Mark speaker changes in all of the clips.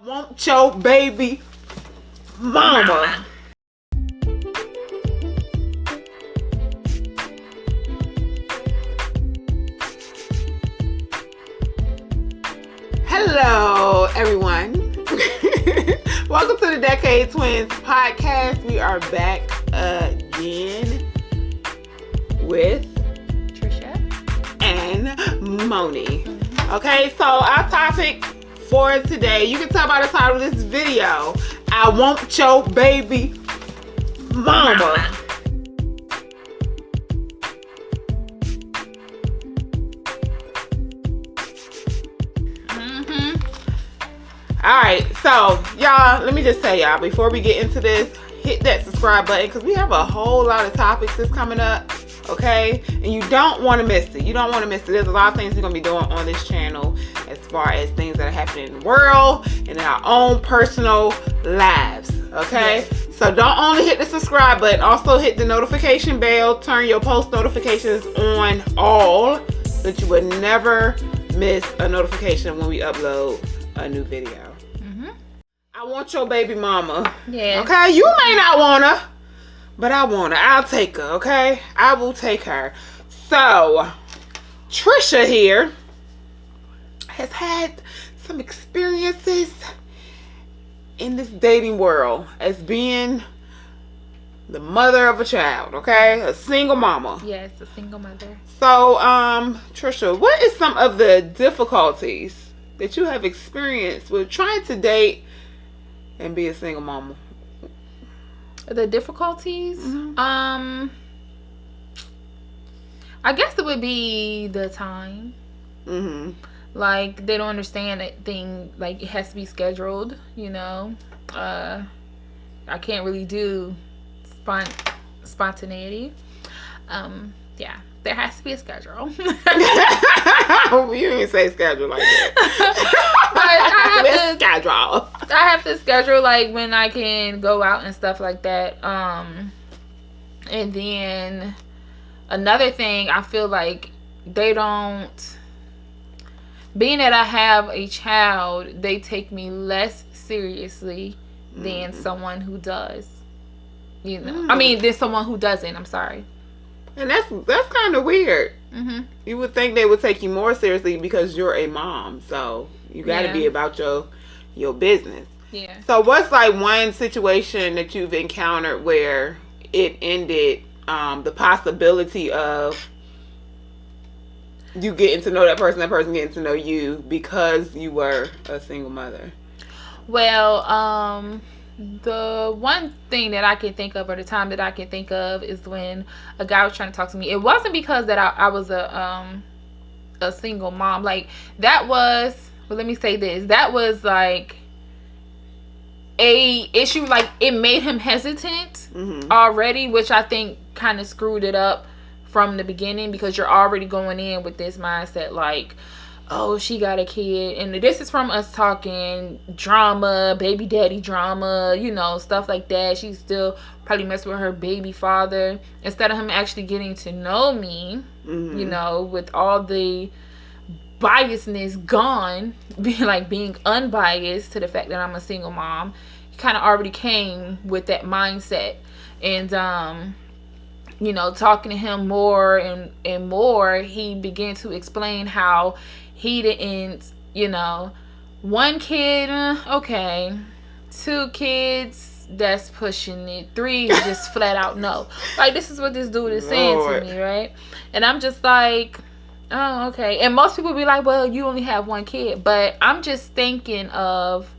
Speaker 1: want your baby mama. Hello, everyone. Welcome to the Decade Twins podcast. We are back again with
Speaker 2: Trisha
Speaker 1: and Moni. Okay, so our topic for today, you can tell by the title of this video, I want your baby mama. Alright, so y'all, let me just tell y'all before we get into this, hit that subscribe button because we have a whole lot of topics that's coming up, okay? And you don't want to miss it. You don't want to miss it. There's a lot of things we're going to be doing on this channel as far as things that are happening in the world and in our own personal lives, okay? Yes. So don't only hit the subscribe button, also hit the notification bell, turn your post notifications on all so that you would never miss a notification when we upload a new video. I want your baby mama.
Speaker 2: Yeah.
Speaker 1: Okay? You may not want her, but I want her. I'll take her, okay? I will take her. So, Trisha here has had some experiences in this dating world as being the mother of a child, okay? A single mama.
Speaker 2: Yes, a single mother.
Speaker 1: So, Trisha, what is some of the difficulties that you have experienced with trying to date and be a single mama?
Speaker 2: The difficulties? I guess it would be the time. Like, they don't understand that thing, like, it has to be scheduled, you know? I can't really do spontaneity. Yeah, there has to be a schedule.
Speaker 1: You didn't say schedule like that.
Speaker 2: But I have to schedule like when I can go out and stuff like that. And then another thing, I feel like they don't, being that I have a child, they take me less seriously than someone who does. You know, I mean, than someone who doesn't. I'm sorry.
Speaker 1: And that's kind of weird. You would think they would take you more seriously because you're a mom, so you got to be about your business.
Speaker 2: Yeah.
Speaker 1: So what's like one situation that you've encountered where it ended the possibility of you getting to know that person getting to know you because you were a single mother?
Speaker 2: Well, the one thing that I can think of, or the time that I can think of, is when a guy was trying to talk to me. It wasn't because that I was a single mom. Like, that was, well, let me say this. That was like a issue. Like, it made him hesitant already, which I think kind of screwed it up from the beginning, because you're already going in with this mindset like, oh, she got a kid, and this is from us talking drama, baby daddy drama, you know, stuff like that. She's still probably messing with her baby father, instead of him actually getting to know me, you know, with all the biasness gone, being unbiased to the fact that I'm a single mom. He kind of already came with that mindset, and you know, talking to him more and more, he began to explain how he didn't, you know, 1 kid, okay, 2 kids, that's pushing it, 3 is just flat out no. Like, this is what this dude is saying to me, right? And I'm just like, oh, okay. And most people be like, well, you only have 1 kid. But I'm just thinking of,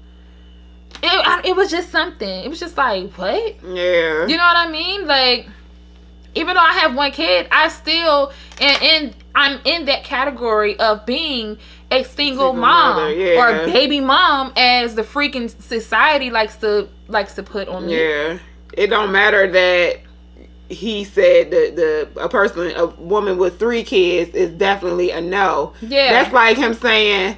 Speaker 2: it was just something. It was just like, what?
Speaker 1: Yeah.
Speaker 2: You know what I mean? Like, even though I have 1 kid, I still, and I'm in that category of being a single mom,
Speaker 1: mother, yeah.
Speaker 2: or baby mom, as the freaking society likes to put on me.
Speaker 1: Yeah, it don't matter that he said that a woman with 3 kids is definitely a no.
Speaker 2: Yeah,
Speaker 1: that's like him saying,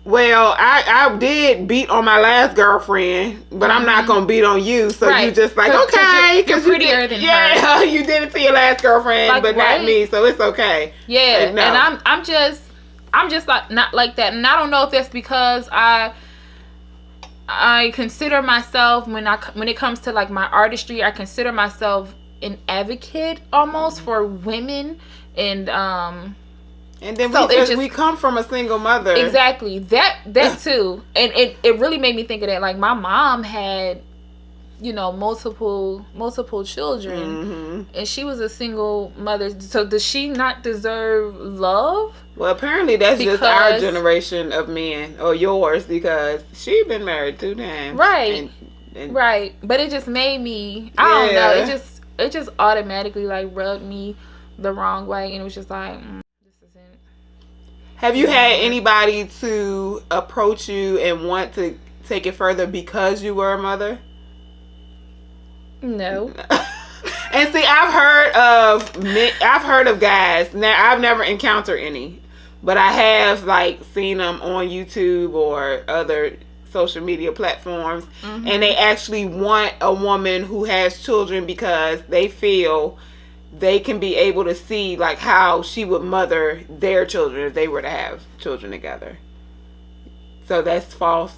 Speaker 1: well, I did beat on my last girlfriend, but I'm not gonna beat on you. So you just like, okay,
Speaker 2: you're prettier than her.
Speaker 1: Yeah, you did it to your last girlfriend,
Speaker 2: like,
Speaker 1: but not me. So it's okay.
Speaker 2: Yeah,
Speaker 1: like, no.
Speaker 2: And I'm just like not like that, and I don't know if that's because I I consider myself, when it comes to like my artistry, I consider myself an advocate almost for women, and
Speaker 1: then
Speaker 2: so
Speaker 1: we come from a single mother.
Speaker 2: Exactly. That too. And it really made me think of that. Like, my mom had, multiple children, and she was a single mother. So does she not deserve love?
Speaker 1: Well, apparently that's just our generation of men, or yours, because she been married 2 times.
Speaker 2: Right. Right. But it just made me, I don't know, it just automatically like rubbed me the wrong way, and it was just like, this isn't.
Speaker 1: Have you had anybody to approach you and want to take it further because you were a mother?
Speaker 2: No.
Speaker 1: And see, I've heard of guys. Now, I've never encountered any, but I have like seen them on YouTube or other social media platforms, and they actually want a woman who has children because they feel they can be able to see like how she would mother their children if they were to have children together. So that's false.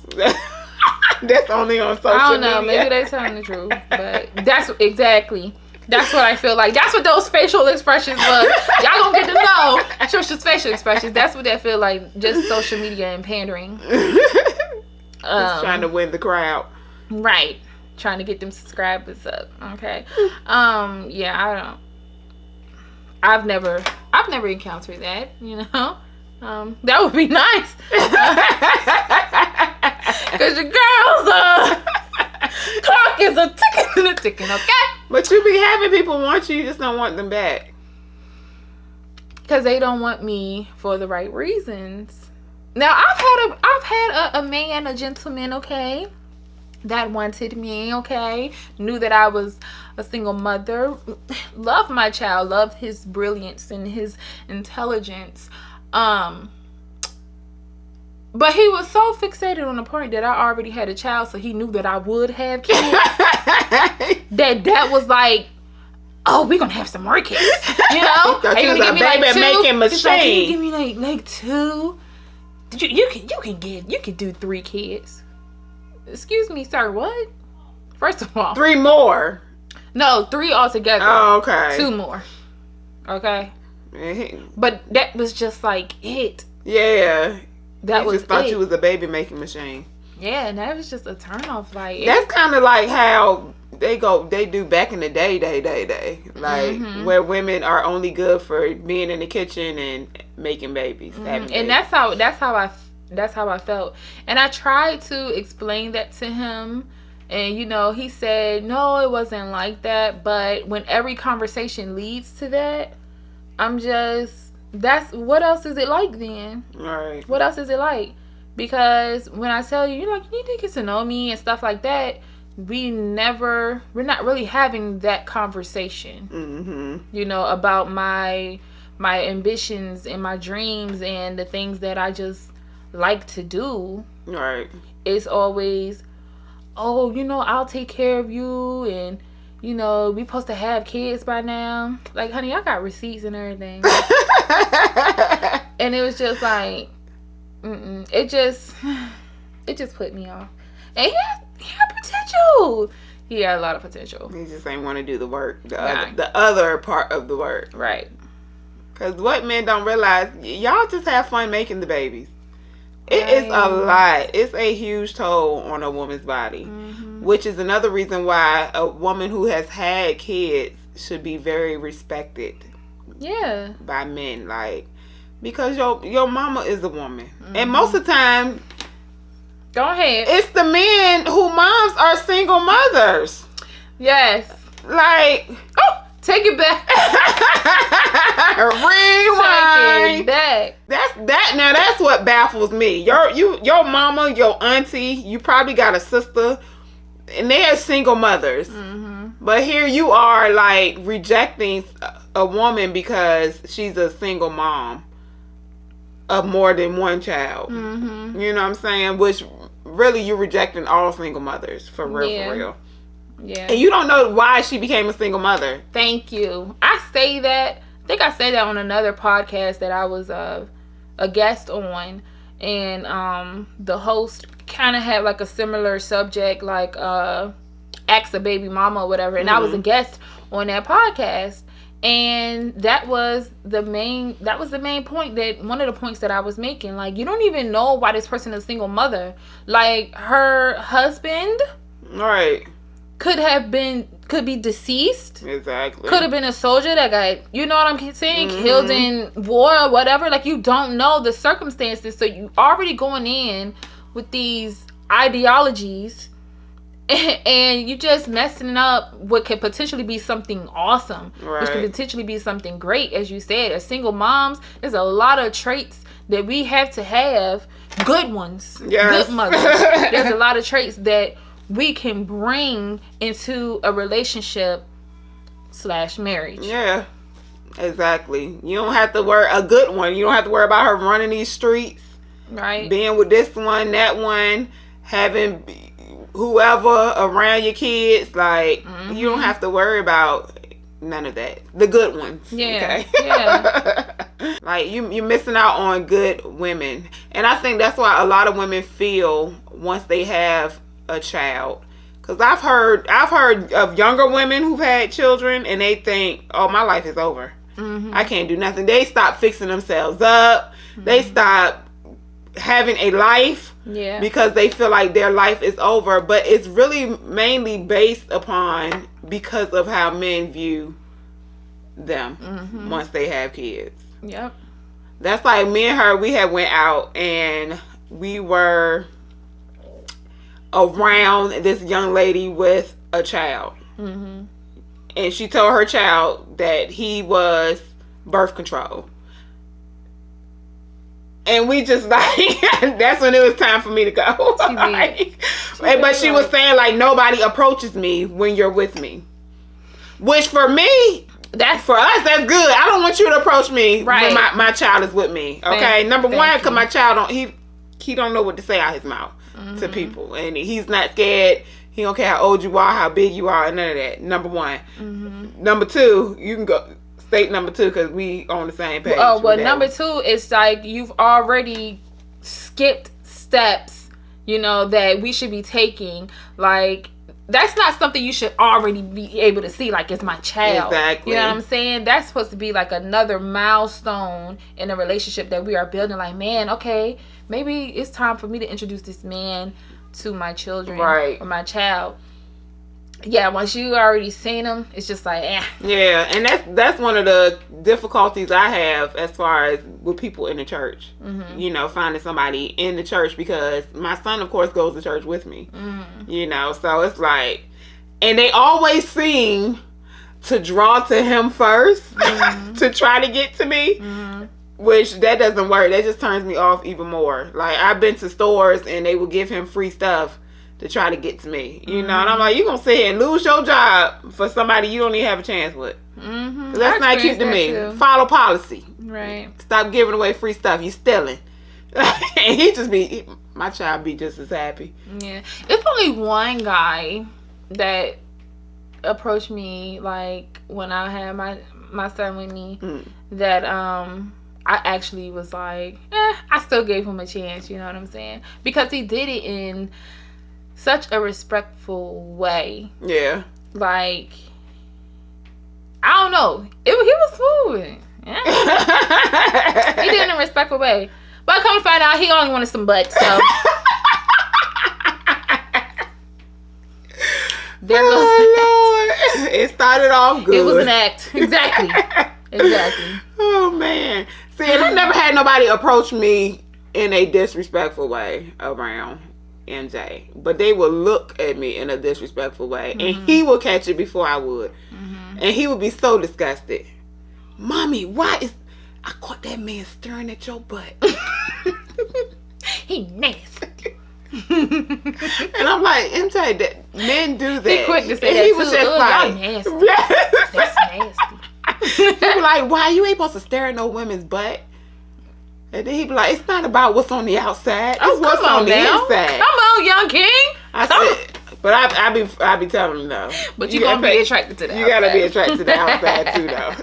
Speaker 1: That's only on social media.
Speaker 2: I don't know. Maybe they're telling the truth, but that's what I feel like. That's what those facial expressions was. Y'all gonna get to know Trisha's facial expressions. That's what that feel like. Just social media and pandering.
Speaker 1: Trying to win the crowd.
Speaker 2: Right. Trying to get them subscribers up. Okay. Yeah, I've never encountered that, that would be nice. Because your girl's clock is a ticking, okay?
Speaker 1: But you be having people want you just don't want them back.
Speaker 2: Because they don't want me for the right reasons. Now, I've had a man, a gentleman, okay, that wanted me, okay, knew that I was a single mother, loved my child, loved his brilliance and his intelligence, but he was so fixated on the point that I already had a child, so he knew that I would have kids. that was like, oh, we're gonna have some more kids, Are you gonna give me like 2?
Speaker 1: Making machine.
Speaker 2: He's like, can you give me like 2? You can do 3 kids. Excuse me, sir, what? First of all,
Speaker 1: 3 more.
Speaker 2: No, 3 altogether.
Speaker 1: Oh, okay.
Speaker 2: 2 more. Okay. But that was just like it.
Speaker 1: Yeah.
Speaker 2: That was
Speaker 1: just thought you was a baby making machine.
Speaker 2: Yeah, and that was just a turn off. Like,
Speaker 1: that's kind of like how they do back in the day. Like, where women are only good for being in the kitchen and making babies.
Speaker 2: And babies. that's how I felt. And I tried to explain that to him, and he said no, it wasn't like that. But when every conversation leads to that, that's what else is it like then?
Speaker 1: Right.
Speaker 2: What else is it like? Because when I tell you, you need to get to know me and stuff like that, we're not really having that conversation. About my ambitions and my dreams and the things that I just like to do.
Speaker 1: Right.
Speaker 2: It's always, I'll take care of you, and we supposed to have kids by now. Like, honey, I got receipts and everything. And it was just like, it just put me off. And he had potential. He had a lot of potential.
Speaker 1: He just ain't want to do the work, the other part of the work.
Speaker 2: Right.
Speaker 1: Because what men don't realize, y'all just have fun making the babies. It is a lot. It's a huge toll on a woman's body, which is another reason why a woman who has had kids should be very respected.
Speaker 2: Yeah. By
Speaker 1: men, like, because your mama is a woman, and most of the time,
Speaker 2: go ahead,
Speaker 1: it's the men who moms are single mothers.
Speaker 2: Yes.
Speaker 1: Like,
Speaker 2: take it back.
Speaker 1: Rewind.
Speaker 2: Take it back.
Speaker 1: Now that's what baffles me. Your mama, your auntie, you probably got a sister, and they're single mothers. But here you are, like, rejecting a woman because she's a single mom of more than one child. You know what I'm saying? Which really, you're rejecting all single mothers for real. Yeah. And you don't know why she became a single mother.
Speaker 2: Thank you. I think I say that on another podcast that I was a guest on, and the host kind of had like a similar subject, like Ask a Babymama or whatever, and I was a guest on that podcast. And that was the main point, that one of the points that I was making. Like, you don't even know why this person is a single mother. Like, her husband,
Speaker 1: right,
Speaker 2: could be deceased.
Speaker 1: Exactly.
Speaker 2: Could have been a soldier that got, you know what I'm saying, killed in war or whatever. Like, you don't know the circumstances, so you already going in with these ideologies. And you just messing up what could potentially be something awesome,
Speaker 1: right,
Speaker 2: which could potentially be something great. As you said, as single moms, there's a lot of traits that we have to have, good ones, good mothers. There's a lot of traits that we can bring into a relationship / marriage.
Speaker 1: Yeah, exactly. You don't have to worry, a good one. You don't have to worry about her running these streets,
Speaker 2: right?
Speaker 1: Being with this one, that one, having whoever around your kids. Like, you don't have to worry about none of that. The good ones.
Speaker 2: Yeah.
Speaker 1: Okay?
Speaker 2: Yeah.
Speaker 1: Like, you're missing out on good women. And I think that's why a lot of women feel once they have a child. Because I've heard of younger women who've had children and they think, oh, my life is over. I can't do nothing. They stop fixing themselves up. They stop having a life, because they feel like their life is over. But it's really mainly based upon because of how men view them once they have kids.
Speaker 2: Yep.
Speaker 1: That's like me and her, we had went out and we were around this young lady with a child. And she told her child that he was birth control. And we just like, that's when it was time for me to go. But she was saying, like, nobody approaches me when you're with me. Which for me, for us, that's good. I don't want you to approach me when my child is with me. Okay? Number one, because my child he don't know what to say out his mouth to people. And he's not scared. He don't care how old you are, how big you are, and none of that. Number one. Number two, you can go state number two, because we on the same page.
Speaker 2: Oh, well, number two is like you've already skipped steps, you know, that we should be taking. Like, that's not something you should already be able to see, like, it's my child.
Speaker 1: Exactly.
Speaker 2: You know what I'm saying? That's supposed to be like another milestone in a relationship that we are building. Like, man, okay, maybe it's time for me to introduce this man to my children or my child. Yeah, once you already seen them, it's just like,
Speaker 1: Yeah, and that's one of the difficulties I have as far as with people in the church. You know, finding somebody in the church, because my son, of course, goes to church with me. You know, so it's like, and they always seem to draw to him first to try to get to me. Which, that doesn't work. That just turns me off even more. Like, I've been to stores and they will give him free stuff to try to get to me, you know, and I'm like, you gonna sit here and lose your job for somebody you don't even have a chance with. That's not cute to me. Follow policy.
Speaker 2: Right.
Speaker 1: Stop giving away free stuff. You stealing. And my child be just as happy. Yeah.
Speaker 2: It's only one guy that approached me, like, when I had my son with me, that I actually was like, I still gave him a chance, you know what I'm saying? Because he did it in such a respectful way. Yeah. Like, I don't know. He was smooth. Yeah. He did it in a respectful way. But come to find out, he only wanted some butt, so. There goes
Speaker 1: the act. It started off good.
Speaker 2: It was an act. Exactly.
Speaker 1: Oh, man. See, and I never had nobody approach me in a disrespectful way around MJ, but they would look at me in a disrespectful way, and he would catch it before I would, and he would be so disgusted. Mommy, I caught that man staring at your butt.
Speaker 2: He nasty.
Speaker 1: And I'm like, MJ, that men do that.
Speaker 2: He quick to say
Speaker 1: and
Speaker 2: that
Speaker 1: he was
Speaker 2: too.
Speaker 1: just like,
Speaker 2: nasty. That's nasty.
Speaker 1: He was like, why you ain't supposed to stare at no women's butt? And then he be like, it's not about what's on the outside. It's what's on the inside.
Speaker 2: Come on, young king.
Speaker 1: I said, but I be telling him though.
Speaker 2: But you gonna be attracted to the outside.
Speaker 1: You gotta be attracted to the outside too though.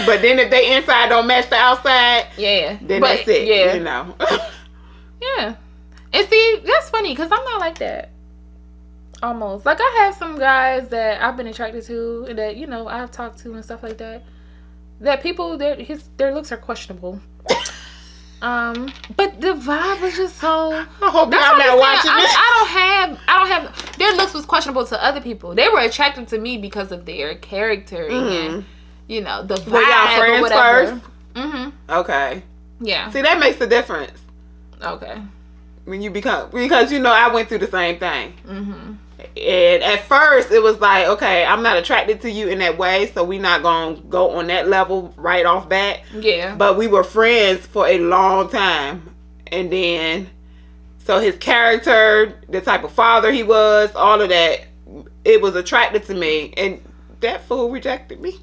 Speaker 1: But then if they inside don't match the outside, then that's it. Yeah. You know.
Speaker 2: Yeah. And see, that's funny because I'm not like that. Almost. Like, I have some guys that I've been attracted to that, you know, I've talked to and stuff like that. That people, their looks are questionable. But the vibe was just so.
Speaker 1: I hope y'all not watching this.
Speaker 2: I don't have. Their looks was questionable to other people. They were attracted to me because of their character and, you know, the vibe.
Speaker 1: Were y'all friends
Speaker 2: or whatever.
Speaker 1: first? Okay.
Speaker 2: Yeah.
Speaker 1: See, that makes a difference.
Speaker 2: Okay.
Speaker 1: When you become, because you know I went through the same thing. And at first it was like, okay, I'm not attracted to you in that way, so we're not gonna go on that level right off bat.
Speaker 2: Yeah.
Speaker 1: But we were friends for a long time, and then so his character, the type of father he was, all of that, it was attracted to me, and that fool rejected me.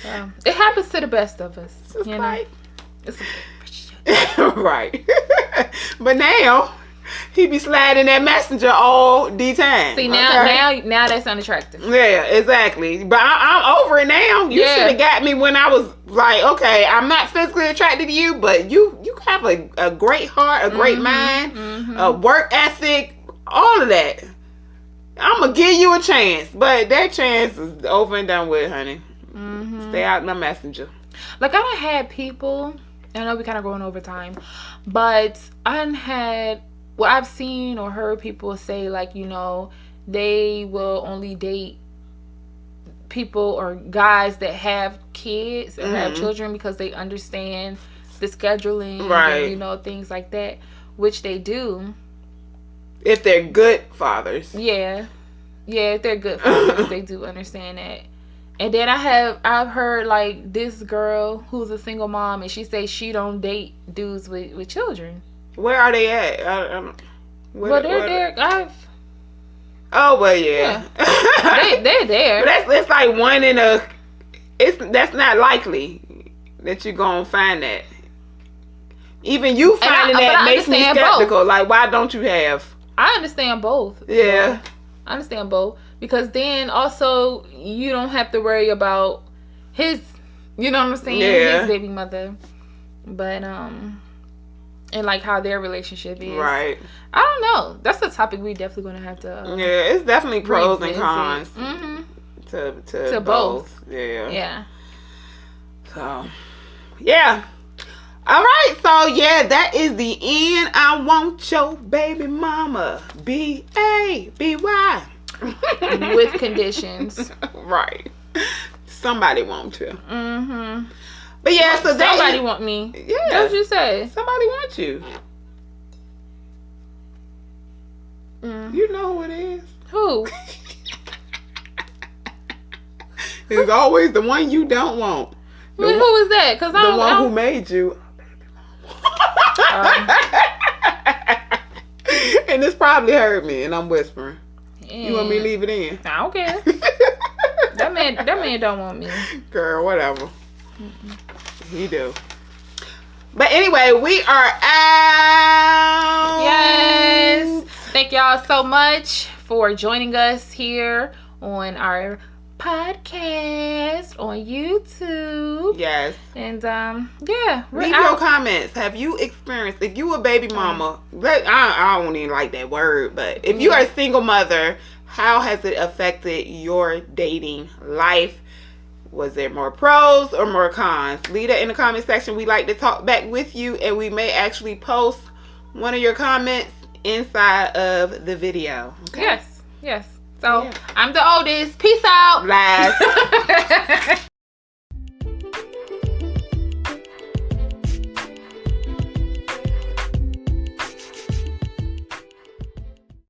Speaker 2: Well, it happens to the best of us.
Speaker 1: It's
Speaker 2: you
Speaker 1: like,
Speaker 2: know?
Speaker 1: right. But now he be sliding that messenger all the time.
Speaker 2: See, now that's unattractive.
Speaker 1: Yeah, exactly. But I'm over it now. You should have got me when I was like, okay, I'm not physically attracted to you, but you have a great heart, a great mind, a work ethic, all of that. I'm gonna give you a chance, but that chance is over and done with, honey. Stay out my messenger.
Speaker 2: Like, I done had people, I know we kind of going over time, but I done had, well, I've seen or heard people say, like, you know, they will only date people or guys that have kids or have children because they understand the scheduling, and, you know, things like that, which they do.
Speaker 1: If they're good fathers.
Speaker 2: Yeah, if they're good fathers, they do understand that. And then I've heard, like, this girl who's a single mom, and she says she don't date dudes with children.
Speaker 1: Where are they at?
Speaker 2: Well, they're there.
Speaker 1: Oh, well, yeah.
Speaker 2: They're there.
Speaker 1: But that's like one in a. That's not likely that you're gonna find that. Even you finding that makes me skeptical. Both. Like, why don't you have?
Speaker 2: I understand both.
Speaker 1: Yeah.
Speaker 2: I understand both. Because then also you don't have to worry about his, you know what I'm saying?
Speaker 1: Yeah.
Speaker 2: His baby mother. But, and like how their relationship is.
Speaker 1: Right.
Speaker 2: I don't know. That's a topic we definitely going to have to.
Speaker 1: Yeah, it's definitely pros and cons. To both. Yeah.
Speaker 2: Yeah.
Speaker 1: So, yeah. All right, so yeah, that is the end. I want your baby mama. BABY.
Speaker 2: With conditions.
Speaker 1: Right. Somebody want to. But yeah, so
Speaker 2: somebody want me.
Speaker 1: Yeah.
Speaker 2: That's what you say.
Speaker 1: Somebody want you. You know who it is.
Speaker 2: Who?
Speaker 1: It's always the one you don't want.
Speaker 2: Who is that? Because
Speaker 1: the one who made you. And this probably heard me, and I'm whispering. You want me to leave it in?
Speaker 2: I don't care. That man don't want me.
Speaker 1: Girl, whatever. He do. But anyway, we are out.
Speaker 2: Yes. Thank y'all so much for joining us here on our podcast on YouTube.
Speaker 1: Yes.
Speaker 2: And yeah.
Speaker 1: Leave your comments. Have you experienced, if you a baby mama, I don't even like that word, but if you are a single mother, how has it affected your dating life? Was there more pros or more cons? Leave that in the comment section. We like to talk back with you, and we may actually post one of your comments inside of the video. Okay?
Speaker 2: Yes. So, yeah. I'm the oldest. Peace out.
Speaker 1: Last.